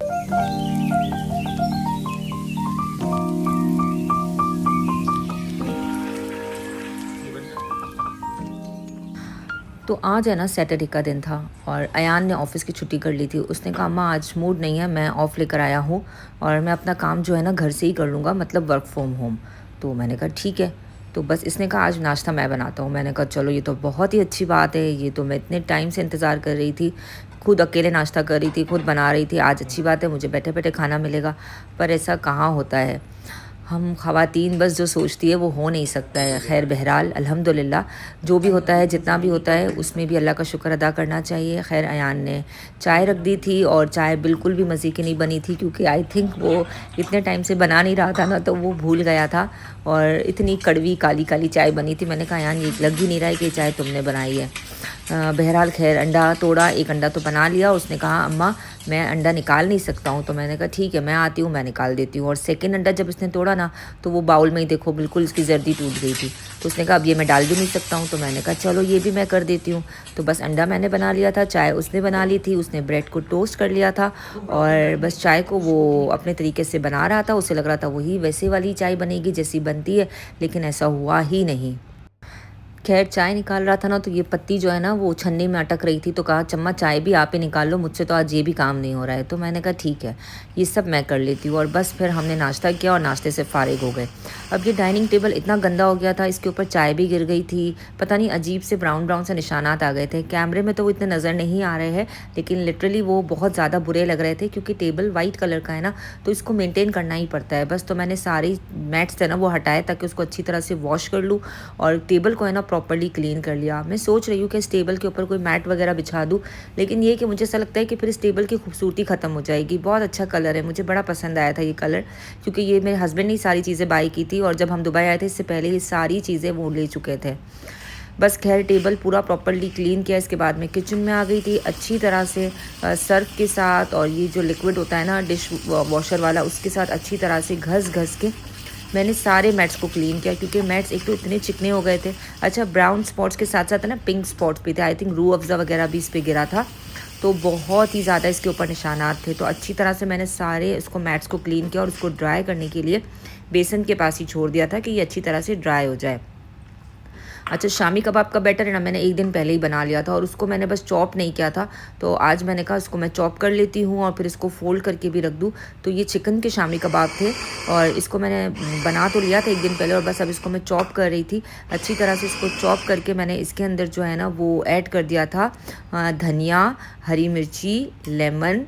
तो आज है ना सैटरडे का दिन था और अयान ने ऑफ़िस की छुट्टी कर ली थी। उसने कहा अम्मा आज मूड नहीं है, मैं ऑफ़ लेकर आया हूँ और मैं अपना काम जो है ना घर से ही कर लूँगा, मतलब वर्क फ्रॉम होम। तो मैंने कहा ठीक है। तो बस इसने कहा आज नाश्ता मैं बनाता हूँ। मैंने कहा चलो ये तो बहुत ही अच्छी बात है, ये तो मैं इतने टाइम से इंतज़ार कर रही थी। खुद अकेले नाश्ता कर रही थी, खुद बना रही थी। आज अच्छी बात है, मुझे बैठे-बैठे खाना मिलेगा। पर ऐसा कहाँ होता है। हम ख़वातीन बस जो सोचती है वो हो नहीं सकता है। ख़ैर बहरहाल अल्हम्दुलिल्लाह जो भी होता है, जितना भी होता है उसमें भी अल्लाह का शुक्र अदा करना चाहिए। ख़ैर अयान ने चाय रख दी थी और चाय बिल्कुल भी मज़े की नहीं बनी थी, क्योंकि आई थिंक वो इतने टाइम से बना नहीं रहा था ना, तो वो भूल गया था और इतनी कड़वी काली काली चाय बनी थी। मैंने कहा अयान ये लग ही नहीं रहा है कि ये चाय तुमने बनाई है। बहरहाल खैर अंडा तोड़ा, एक अंडा तो बना लिया। उसने कहा अम्मा मैं अंडा निकाल नहीं सकता हूँ। तो मैंने कहा ठीक है मैं आती हूँ, मैं निकाल देती हूँ। और सेकंड अंडा जब इसने तोड़ा ना, तो वो बाउल में ही देखो बिल्कुल इसकी जर्दी टूट गई थी। तो उसने कहा अब ये मैं डाल भी नहीं सकता हूँ। तो मैंने कहा चलो ये भी मैं कर देती हूँ। तो बस अंडा मैंने बना लिया था, चाय उसने बना ली थी। उसने ब्रेड को टोस्ट कर लिया था और बस चाय को वो अपने तरीके से बना रहा था। उसे लग रहा था वही वैसे वाली चाय बनेगी जैसी बनती है, लेकिन ऐसा हुआ ही नहीं। खैर चाय निकाल रहा था ना, तो ये पत्ती जो है ना वो छन्नी में अटक रही थी। तो कहा चम्मा चाय भी आप ही निकाल लो, मुझसे तो आज ये भी काम नहीं हो रहा है। तो मैंने कहा ठीक है ये सब मैं कर लेती हूँ। और बस फिर हमने नाश्ता किया और नाश्ते से फ़ारिग हो गए। अब ये डाइनिंग टेबल इतना गंदा हो गया था, इसके ऊपर चाय भी गिर गई थी। पता नहीं अजीब से ब्राउन ब्राउन से निशानात आ गए थे। कैमरे में तो वो इतने नज़र नहीं आ रहे हैं, लेकिन लिटरली वो बहुत ज़्यादा बुरे लग रहे थे, क्योंकि टेबल वाइट कलर का है ना, तो इसको मेनटेन करना ही पड़ता है। बस तो मैंने सारी मैट्स है ना वो हटाए ताकि उसको अच्छी तरह से वॉश कर लूँ और टेबल को है ना प्रॉपर्ली क्लीन कर लिया। मैं सोच रही हूँ कि इस टेबल के ऊपर कोई मैट वगैरह बिछा दूँ, लेकिन ये कि मुझे ऐसा लगता है कि फिर इस टेबल की खूबसूरती ख़त्म हो जाएगी। बहुत अच्छा कलर है, मुझे बड़ा पसंद आया था ये कलर, क्योंकि ये मेरे हस्बैंड ने सारी चीज़ें बाई की थी और जब हम दुबई आए थे इससे पहले ये सारी चीज़ें वो ले चुके थे। बस खैर टेबल पूरा प्रॉपर्ली क्लीन किया। इसके बाद में किचन में आ गई थी अच्छी तरह से सर्फ के साथ, और ये जो लिक्विड होता है ना डिश वॉशर वाला, उसके साथ अच्छी तरह से घस घस के मैंने सारे मैट्स को क्लीन किया, क्योंकि मैट्स एक तो इतने चिकने हो गए थे। अच्छा ब्राउन स्पॉट्स के साथ साथ है ना पिंक स्पॉट्स भी थे। आई थिंक रूह अफ़ज़ा वगैरह भी इस पर गिरा था, तो बहुत ही ज़्यादा इसके ऊपर निशानात थे। तो अच्छी तरह से मैंने सारे इसको मैट्स को क्लीन किया और उसको ड्राई करने के लिए बेसन के पास ही छोड़ दिया था कि ये अच्छी तरह से ड्राई हो जाए। अच्छा शामी कबाब का बैटर है ना, मैंने एक दिन पहले ही बना लिया था और उसको मैंने बस चॉप नहीं किया था। तो आज मैंने कहा इसको मैं चॉप कर लेती हूँ और फिर इसको फ़ोल्ड करके भी रख दूँ। तो ये चिकन के शामी कबाब थे और इसको मैंने बना तो लिया था एक दिन पहले, और बस अब इसको मैं चॉप कर रही थी। अच्छी तरह से इसको चॉप करके मैंने इसके अंदर जो है ना वो ऐड कर दिया था धनिया, हरी मिर्ची, लेमन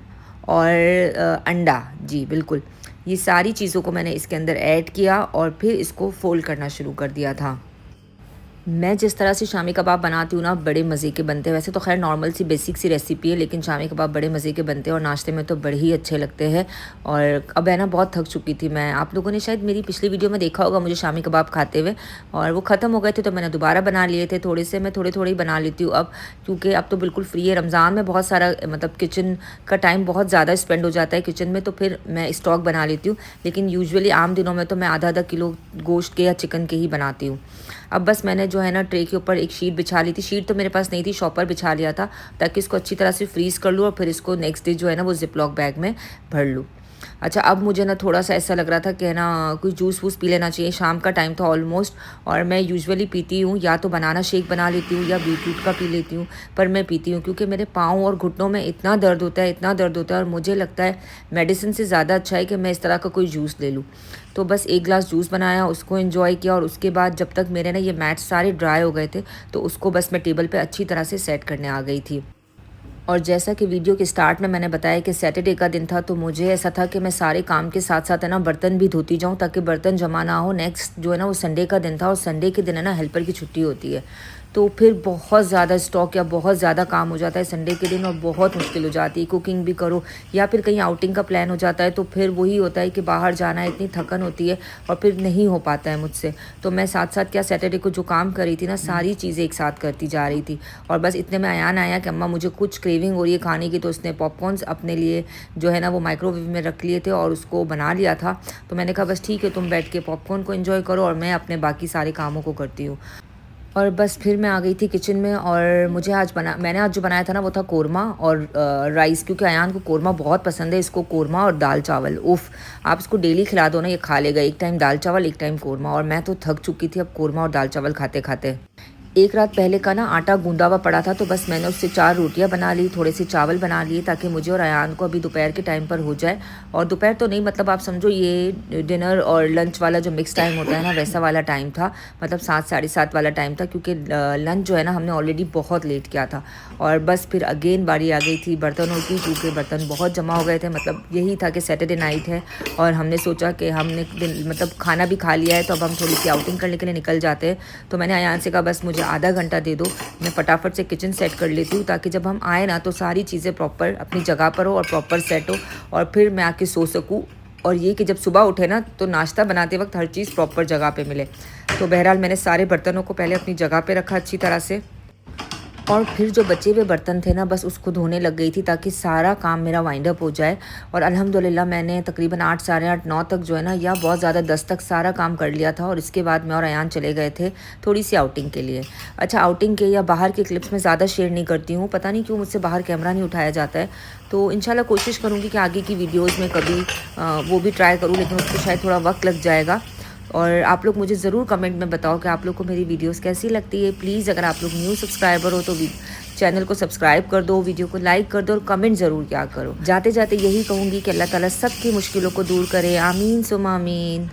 और अंडा। जी बिल्कुल, ये सारी चीज़ों को मैंने इसके अंदर ऐड किया और फिर इसको फ़ोल्ड करना शुरू कर दिया था। मैं जिस तरह से शामी कबाब बनाती हूँ ना बड़े मज़े के बनते हैं। वैसे तो खैर नॉर्मल सी बेसिक सी रेसिपी है, लेकिन शामी कबाब बड़े मज़े के बनते हैं और नाश्ते में तो बड़े ही अच्छे लगते हैं। और अब है ना बहुत थक चुकी थी मैं। आप लोगों ने शायद मेरी पिछली वीडियो में देखा होगा मुझे शामी कबाब खाते हुए, और वो ख़त्म हो गए थे तो मैंने दोबारा बना लिए थे थोड़े से। मैं थोड़े थोड़े ही बना लेती हूँ अब, क्योंकि अब तो बिल्कुल फ्री है। रमज़ान में बहुत सारा मतलब किचन का टाइम बहुत ज़्यादा स्पेंड हो जाता है किचन में, तो फिर मैं स्टॉक बना लेती हूँ। लेकिन यूजुअली आम दिनों में तो मैं आधा आधा किलो गोश्त के या चिकन के ही बनाती हूँ। अब बस मैंने जो है ना ट्रे के ऊपर एक शीट बिछा ली थी। शीट तो मेरे पास नहीं थी, शॉपर बिछा लिया था ताकि इसको अच्छी तरह से फ्रीज़ कर लूँ और फिर इसको नेक्स्ट डे जो है ना वो ज़िप-लॉक बैग में भर लूँ। अच्छा अब मुझे ना थोड़ा सा ऐसा लग रहा था कि है ना कुछ जूस वूस पी लेना चाहिए। शाम का टाइम था ऑलमोस्ट, और मैं यूजुअली पीती हूँ या तो बनाना शेक बना लेती हूँ या बीटरूट का पी लेती हूँ। पर मैं पीती हूँ क्योंकि मेरे पाँव और घुटनों में इतना दर्द होता है, इतना दर्द होता है, और मुझे लगता है मेडिसिन से ज़्यादा अच्छा है कि मैं इस तरह का कोई जूस ले लूँ। तो बस एक गिलास जूस बनाया, उसको एंजॉय किया, और उसके बाद जब तक मेरे ना ये मैट्स सारे ड्राई हो गए थे तो उसको बस मैं टेबल पे अच्छी तरह से सेट करने आ गई थी। और जैसा कि वीडियो के स्टार्ट में मैंने बताया कि सैटरडे का दिन था, तो मुझे ऐसा था कि मैं सारे काम के साथ साथ है ना बर्तन भी धोती जाऊं ताकि बर्तन जमा ना हो। नेक्स्ट जो है ना वो संडे का दिन था, और संडे के दिन है ना हेल्पर की छुट्टी होती है, तो फिर बहुत ज़्यादा स्टॉक या बहुत ज़्यादा काम हो जाता है संडे के दिन, और बहुत मुश्किल हो जाती है। कुकिंग भी करो या फिर कहीं आउटिंग का प्लान हो जाता है, तो फिर वही होता है कि बाहर जाना है, इतनी थकन होती है और फिर नहीं हो पाता है मुझसे। तो मैं साथ साथ क्या सैटरडे को जो काम कर रही थी ना सारी चीज़ें एक साथ करती जा रही थी। और बस इतने में अयान आया कि अम्मा मुझे कुछ क्रेविंग हो रही है खाने की, तो उसने पॉपकॉर्न्स अपने लिए जो है ना वो माइक्रोवेव में रख लिए थे और उसको बना लिया था। तो मैंने कहा बस ठीक है तुम बैठ के पॉपकॉर्न को एंजॉय करो और मैं अपने बाकी सारे कामों को करती हूँ। और बस फिर मैं आ गई थी किचन में और मैंने आज जो बनाया था ना वो था कोरमा और राइस, क्योंकि अयान को कोरमा बहुत पसंद है। इसको कोरमा और दाल चावल, उफ़, आप इसको डेली खिला दो ना ये खा लेगा। एक टाइम दाल चावल, एक टाइम कोरमा। और मैं तो थक चुकी थी अब कोरमा और दाल चावल खाते खाते। एक रात पहले का ना आटा गूंदा हुआ पड़ा था, तो बस मैंने उससे 4 रोटियां बना ली, थोड़े से चावल बना लिए ताकि मुझे और अयान को अभी दोपहर के टाइम पर हो जाए। और दोपहर तो नहीं, मतलब आप समझो ये डिनर और लंच वाला जो मिक्स टाइम होता है ना, वैसा वाला टाइम था। मतलब 7 साढ़े 7 वाला टाइम था, क्योंकि लंच जो है ना हमने ऑलरेडी बहुत लेट किया था। और बस फिर अगेन बारी आ गई थी बर्तनों की, क्योंकि बर्तन बहुत जमा हो गए थे। मतलब यही था कि सैटरडे नाइट है और हमने सोचा कि हमने मतलब खाना भी खा लिया है, तो अब हम थोड़ी सी आउटिंग करने के लिए निकल जाते हैं। तो मैंने अयान से कहा बस मुझे आधा घंटा दे दो, मैं फटाफट से किचन सेट कर लेती हूँ, ताकि जब हम आए ना तो सारी चीज़ें प्रॉपर अपनी जगह पर हो और प्रॉपर सेट हो, और फिर मैं आके सो सकूँ। और ये कि जब सुबह उठे ना तो नाश्ता बनाते वक्त हर चीज़ प्रॉपर जगह पे मिले। तो बहरहाल मैंने सारे बर्तनों को पहले अपनी जगह पे रखा अच्छी तरह से, और फिर जो बचे हुए बर्तन थे ना बस उसको धोने लग गई थी, ताकि सारा काम मेरा वाइंड अप हो जाए। और अल्हम्दुलिल्लाह मैंने तकरीबन 8 साढ़े 8 9 तक जो है ना, या बहुत ज़्यादा 10 तक सारा काम कर लिया था। और इसके बाद मैं और अयान चले गए थे थोड़ी सी आउटिंग के लिए। अच्छा, आउटिंग के या बाहर के क्लिप्स में ज़्यादा शेयर नहीं करती हूँ, पता नहीं क्यों मुझसे बाहर कैमरा नहीं उठाया जाता है। तो इंशाल्लाह कोशिश करूँगी कि आगे की वीडियोज़ में कभी वो भी ट्राई करूँ, लेकिन उसको शायद थोड़ा वक्त लग जाएगा। और आप लोग मुझे ज़रूर कमेंट में बताओ कि आप लोग को मेरी वीडियोस कैसी लगती है। प्लीज़ अगर आप लोग न्यू सब्सक्राइबर हो तो चैनल को सब्सक्राइब कर दो, वीडियो को लाइक कर दो और कमेंट ज़रूर क्या करो। जाते जाते यही कहूँगी कि अल्लाह ताला सबकी मुश्किलों को दूर करे। आमीन सुम आमीन।